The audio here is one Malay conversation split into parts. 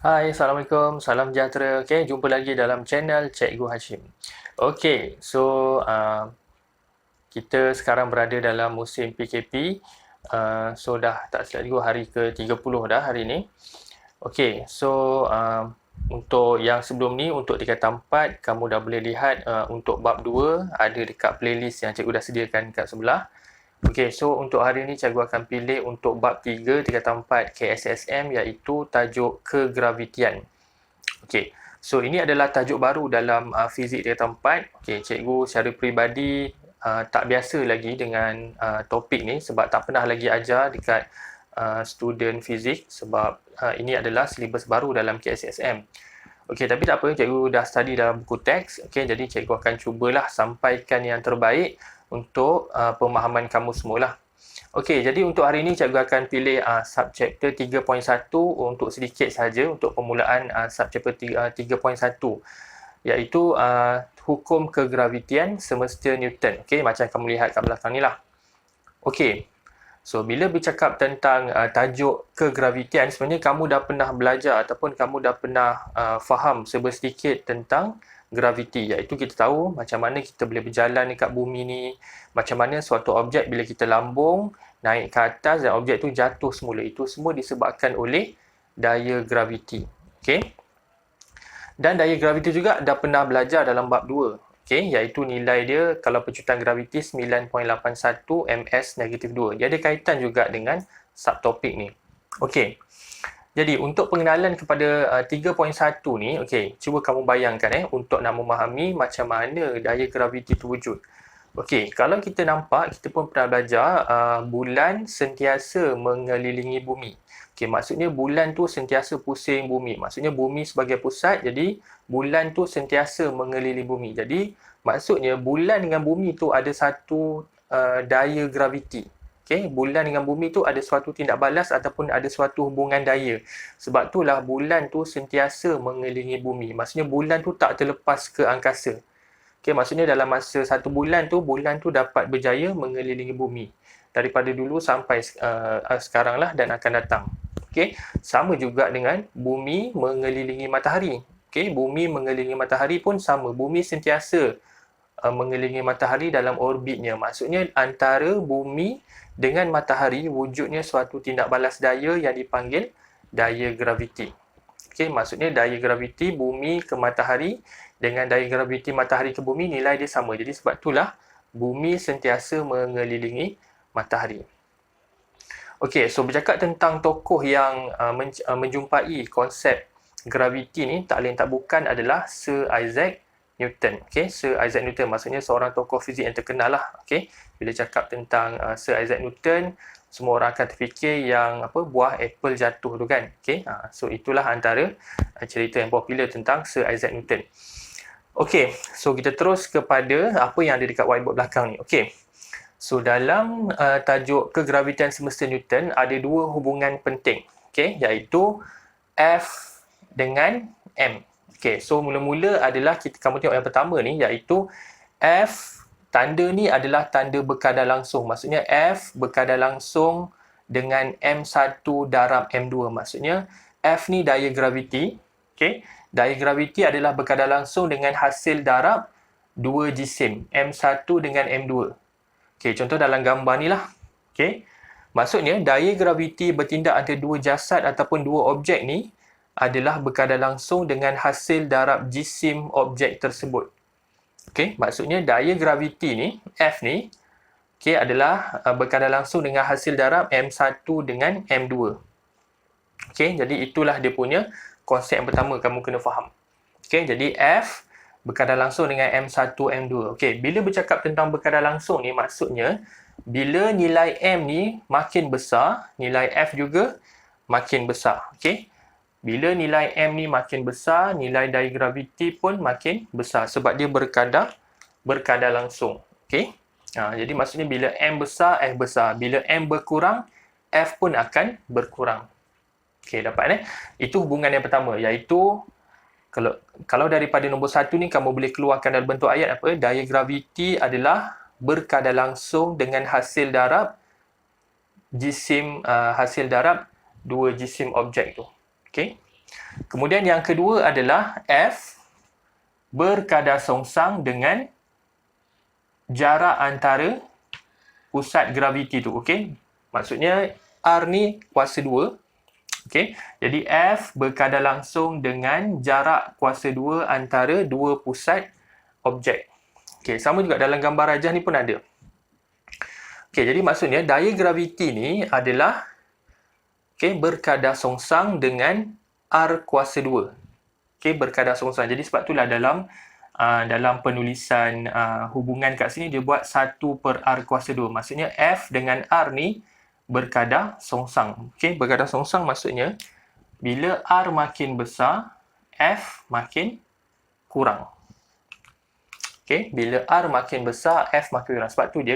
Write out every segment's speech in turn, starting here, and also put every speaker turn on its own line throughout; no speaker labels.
Hai, Assalamualaikum, salam sejahtera. Okay, jumpa lagi dalam channel Cikgu Hashim. Okay, so kita sekarang berada dalam musim PKP. So dah tak silap juga hari ke-30 dah hari ni. Okay, so untuk yang sebelum ni, untuk tingkatan 4, kamu dah boleh lihat untuk bab 2 ada dekat playlist yang cikgu dah sediakan kat sebelah. Okey, so untuk hari ini cikgu akan pilih untuk bab 3 tingkatan 4 KSSM iaitu tajuk kegravitian. Okey, so ini adalah tajuk baru dalam fizik tingkatan 4. Okey, cikgu secara peribadi tak biasa lagi dengan topik ni sebab tak pernah lagi ajar dekat student fizik sebab ini adalah silibus baru dalam KSSM. Okey, tapi tak apa, cikgu dah study dalam buku teks. Okey, jadi cikgu akan cubalah sampaikan yang terbaik untuk pemahaman kamu semualah. Okey, jadi untuk hari ini cikgu akan pilih subchapter 3.1 untuk sedikit saja untuk permulaan subchapter 3.1 iaitu hukum kegravitian semesta Newton. Okey, macam kamu lihat kat belakang ni lah. Okey. So, bila bercakap tentang tajuk kegravitian, sebenarnya kamu dah pernah belajar ataupun kamu dah pernah faham sedikit tentang graviti. Iaitu kita tahu macam mana kita boleh berjalan dekat bumi ni, macam mana suatu objek bila kita lambung, naik ke atas dan objek tu jatuh semula. Itu semua disebabkan oleh daya graviti. Okay? Dan daya graviti juga dah pernah belajar dalam bab 2. Okay, iaitu nilai dia kalau pecutan graviti 9.81 ms-2. Dia ada kaitan juga dengan subtopik ni. Okey. Jadi untuk pengenalan kepada 3.1 ni, okey, cuba kamu bayangkan untuk nak memahami macam mana daya graviti tu wujud. Okey, kalau kita nampak, kita pun pernah belajar bulan sentiasa mengelilingi bumi. Okey, maksudnya bulan tu sentiasa pusing bumi. Maksudnya bumi sebagai pusat, jadi bulan tu sentiasa mengelilingi bumi. Jadi maksudnya bulan dengan bumi tu ada satu daya graviti. Okey, bulan dengan bumi tu ada suatu tindak balas ataupun ada suatu hubungan daya. Sebab itulah bulan tu sentiasa mengelilingi bumi. Maksudnya bulan tu tak terlepas ke angkasa. Okey, maksudnya dalam masa satu bulan tu dapat berjaya mengelilingi bumi. Daripada dulu sampai sekarang lah dan akan datang. Okey, sama juga dengan bumi mengelilingi matahari. Okey, bumi mengelilingi matahari pun sama. Bumi sentiasa mengelilingi matahari dalam orbitnya. Maksudnya antara bumi dengan matahari wujudnya suatu tindak balas daya yang dipanggil daya graviti. Okey, maksudnya daya graviti bumi ke matahari dengan daya graviti matahari ke bumi nilai dia sama. Jadi sebab itulah bumi sentiasa mengelilingi matahari. Okey, so bercakap tentang tokoh yang menjumpai konsep graviti ni tak lain tak bukan adalah Sir Isaac Newton. Okey, Sir Isaac Newton maksudnya seorang tokoh fizik yang terkenal lah. Okey, bila cakap tentang Sir Isaac Newton, semua orang akan terfikir yang buah apple jatuh tu kan. Okey, so itulah antara cerita yang popular tentang Sir Isaac Newton. Okey, so kita terus kepada apa yang ada dekat whiteboard belakang ni. Okey. So dalam tajuk kegravitian semesta Newton ada dua hubungan penting. Okey, iaitu F dengan M. Okey, so mula-mula adalah kamu tengok yang pertama ni iaitu F, tanda ni adalah tanda berkadar langsung. Maksudnya F berkadar langsung dengan M1 darab M2. Maksudnya F ni daya graviti. Okey, daya graviti adalah berkadar langsung dengan hasil darab dua jisim, M1 dengan M2. Okey, contoh dalam gambar ni lah. Okey, maksudnya daya graviti bertindak antara dua jasad ataupun dua objek ni adalah berkadar langsung dengan hasil darab jisim objek tersebut. Okey, maksudnya daya graviti ni, F ni, okey, adalah berkadar langsung dengan hasil darab M1 dengan M2. Okey, jadi itulah dia punya konsep yang pertama kamu kena faham. Okey, jadi F berkadar langsung dengan M1, M2. Okey, bila bercakap tentang berkadar langsung ni maksudnya bila nilai M ni makin besar, nilai F juga makin besar. Okey. Bila nilai M ni makin besar, nilai daya graviti pun makin besar sebab dia berkadar langsung. Okey. Jadi maksudnya bila M besar, F besar. Bila M berkurang, F pun akan berkurang. Okey, dapat Itu hubungan yang pertama iaitu kalau daripada nombor 1 ni kamu boleh keluarkan dalam bentuk ayat apa? Daya graviti adalah berkadar langsung dengan hasil darab jisim hasil darab dua jisim objek tu. Okey. Kemudian yang kedua adalah F berkadar songsang dengan jarak antara pusat graviti tu. Okey. Maksudnya R ni kuasa 2. Okey. Jadi F berkadar langsung dengan jarak kuasa 2 antara dua pusat objek. Okey, sama juga dalam gambar rajah ni pun ada. Okey, jadi maksudnya daya graviti ni adalah berkadar songsang dengan R kuasa 2. Berkadar songsang. Jadi sebab itulah dalam penulisan hubungan kat sini dia buat 1/R kuasa 2. Maksudnya F dengan R ni berkadar songsang. Berkadar songsang maksudnya bila R makin besar, F makin kurang. Bila R makin besar, F makin kurang. Sebab tu dia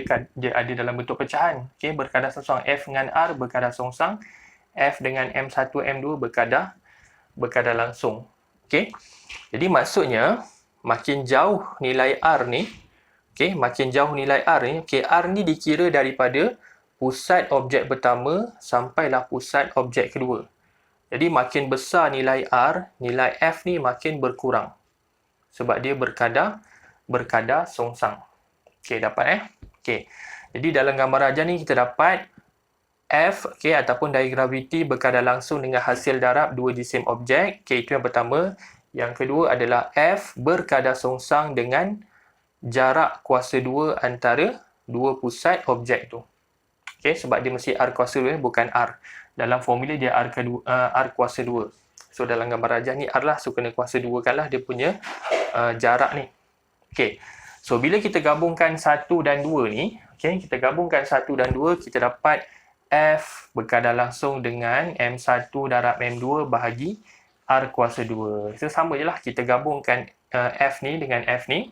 ada dalam bentuk pecahan. Berkadar songsang. F dengan R berkadar songsang. F dengan M1, M2 berkadar langsung. Jadi maksudnya makin jauh nilai R ni, makin jauh nilai R ni, R ni dikira daripada pusat objek pertama sampailah pusat objek kedua. Jadi makin besar nilai R, nilai F ni makin berkurang. Sebab dia berkadar songsang. Dapat Jadi dalam gambar rajah ni kita dapat F ataupun daya graviti berkadar langsung dengan hasil darab dua jisim objek. Itu yang pertama. Yang kedua adalah F berkadar songsang dengan jarak kuasa 2 antara dua pusat objek tu. Sebab dia mesti R kuasa 2 bukan R. Dalam formula dia R kuasa 2. So dalam gambar rajah ni R lah. So kena kuasa 2 kan lah dia punya jarak ni. So bila kita gabungkan 1 dan 2 ni, kita gabungkan 1 dan 2, kita dapat F berkadar langsung dengan M1 darab M2 bahagi R kuasa 2. So sama je lah. Kita gabungkan F ni dengan F ni.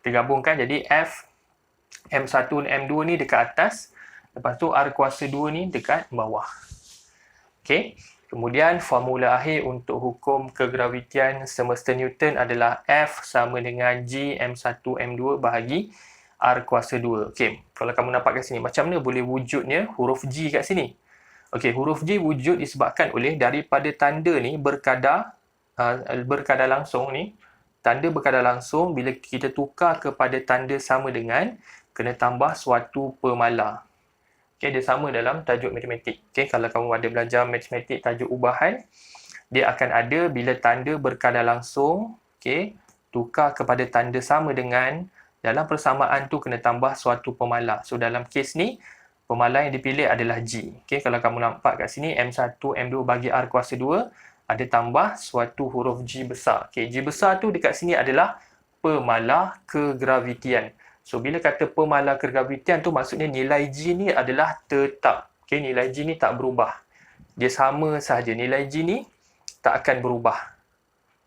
Kita gabungkan jadi F M1 dan M2 ni dekat atas. Lepas tu R kuasa 2 ni dekat bawah. Kemudian formula akhir untuk hukum kegravitian semesta Newton adalah F sama dengan G M1 M2 bahagi R kuasa 2. Kalau kamu nampak kat sini, macam mana boleh wujudnya huruf G kat sini? Huruf G wujud disebabkan oleh daripada tanda ni berkadar langsung ni. Tanda berkadar langsung bila kita tukar kepada tanda sama dengan, kena tambah suatu pemalar. Dia sama dalam tajuk matematik. Kalau kamu ada belajar matematik tajuk ubahan, dia akan ada bila tanda berkadar langsung, tukar kepada tanda sama dengan, dalam persamaan tu kena tambah suatu pemalar. So dalam kes ni, pemalar yang dipilih adalah G. Kalau kamu nampak kat sini, M1, M2 bagi R kuasa 2, ada tambah suatu huruf G besar. G besar tu dekat sini adalah pemalar kegravitian. So bila kata pemalar kegravitian tu maksudnya nilai G ni adalah tetap. Nilai G ni tak berubah. Dia sama sahaja. Nilai G ni tak akan berubah.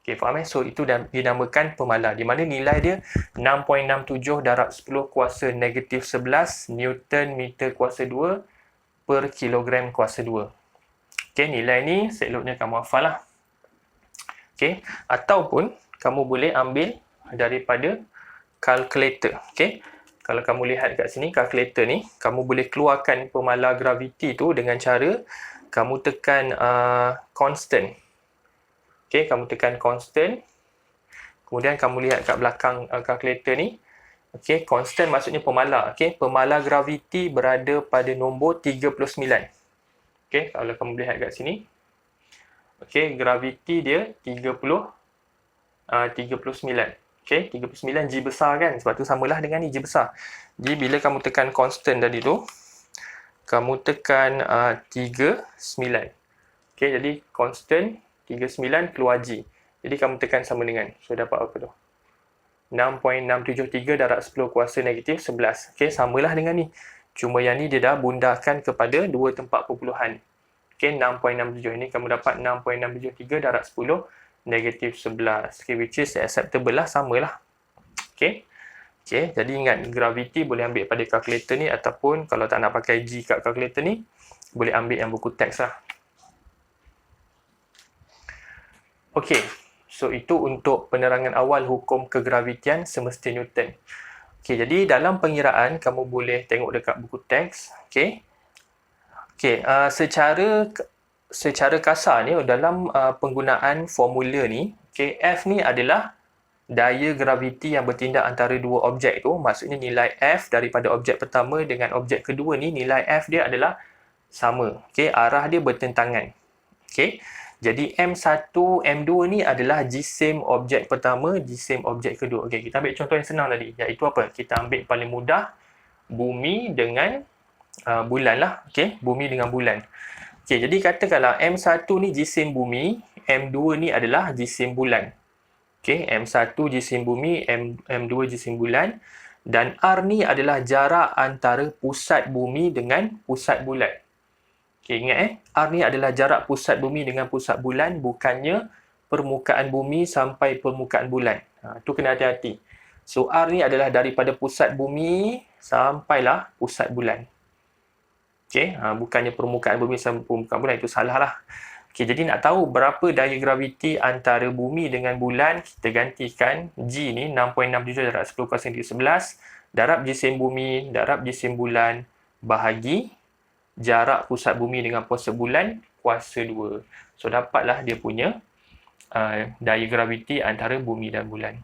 Faham So itu dinamakan pemalar. Di mana nilai dia 6.67 darab 10 kuasa negatif 11 Newton meter kuasa 2 per kilogram kuasa 2. Nilai ni seloknya kamu hafal lah. Ataupun kamu boleh ambil daripada kalkulator. Kalau kamu lihat kat sini, kalkulator ni, kamu boleh keluarkan pemalar graviti tu dengan cara kamu tekan constant. Kamu tekan constant. Kemudian kamu lihat kat belakang kalkulator ni. Constant maksudnya pemalar. Pemalar graviti berada pada nombor 39. Kalau kamu lihat kat sini. Graviti dia 39. 39 G besar kan. Sebab tu samalah dengan ni G besar. Jadi bila kamu tekan constant tadi tu, kamu tekan 39. Jadi constant 39 keluar G. Jadi kamu tekan sama dengan. So dapat apa tu? 6.673 darab 10 kuasa negatif 11. Samalah dengan ni. Cuma yang ni dia dah bundahkan kepada dua tempat perpuluhan. 6.67. Ini kamu dapat 6.673 darab 10 negatif 11. Which is acceptable lah. Samalah. Jadi ingat, graviti boleh ambil pada kalkulator ni, ataupun kalau tak nak pakai G kat kalkulator ni, boleh ambil yang buku teks lah. So itu untuk penerangan awal hukum kegravitian semesta Newton. Jadi dalam pengiraan, kamu boleh tengok dekat buku teks. Secara secara kasar ni dalam penggunaan formula ni, okay, F ni adalah daya graviti yang bertindak antara dua objek tu. Maksudnya nilai F daripada objek pertama dengan objek kedua ni, nilai F dia adalah sama. Okay, arah dia bertentangan. Okay, jadi M1, M2 ni adalah jisim objek pertama, jisim objek kedua. Okay, kita ambil contoh yang senang tadi, iaitu apa? Kita ambil paling mudah bumi dengan bulan lah. Okay, bumi dengan bulan. Okay, jadi katakanlah M1 ni jisim bumi, M2 ni adalah jisim bulan. Okay, M1 jisim bumi, M2 jisim bulan, dan R ni adalah jarak antara pusat bumi dengan pusat bulan. Okay, ingat R ni adalah jarak pusat bumi dengan pusat bulan, bukannya permukaan bumi sampai permukaan bulan. Tu kena hati-hati. So, R ni adalah daripada pusat bumi sampailah pusat bulan. Okay, bukannya permukaan bumi sampai permukaan bulan, itu salah lah. Okay, jadi nak tahu berapa daya graviti antara bumi dengan bulan, kita gantikan G ni 6.67 darab 10 kuasa 11, darab jisim bumi, darab jisim bulan, bahagi jarak pusat bumi dengan pusat bulan kuasa 2. So, dapatlah dia punya daya graviti antara bumi dan bulan.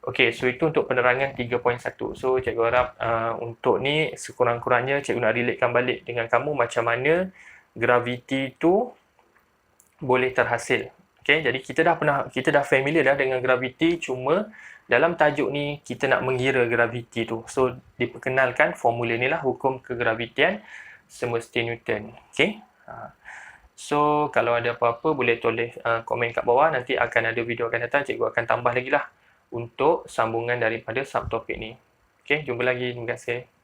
Okay, so itu untuk penerangan 3.1. So, cikgu harap untuk ni sekurang-kurangnya cikgu nak relatekan balik dengan kamu macam mana graviti tu boleh terhasil. Okay, jadi kita dah familiar dah dengan graviti, cuma dalam tajuk ni kita nak mengira graviti tu. So, diperkenalkan formula ni lah, hukum kegravitian semesti Newton. Okay. So, kalau ada apa-apa boleh tulis komen kat bawah. Nanti akan ada video akan datang, cikgu akan tambah lagi lah untuk sambungan daripada subtopik ni. Okay, jumpa lagi. Terima kasih.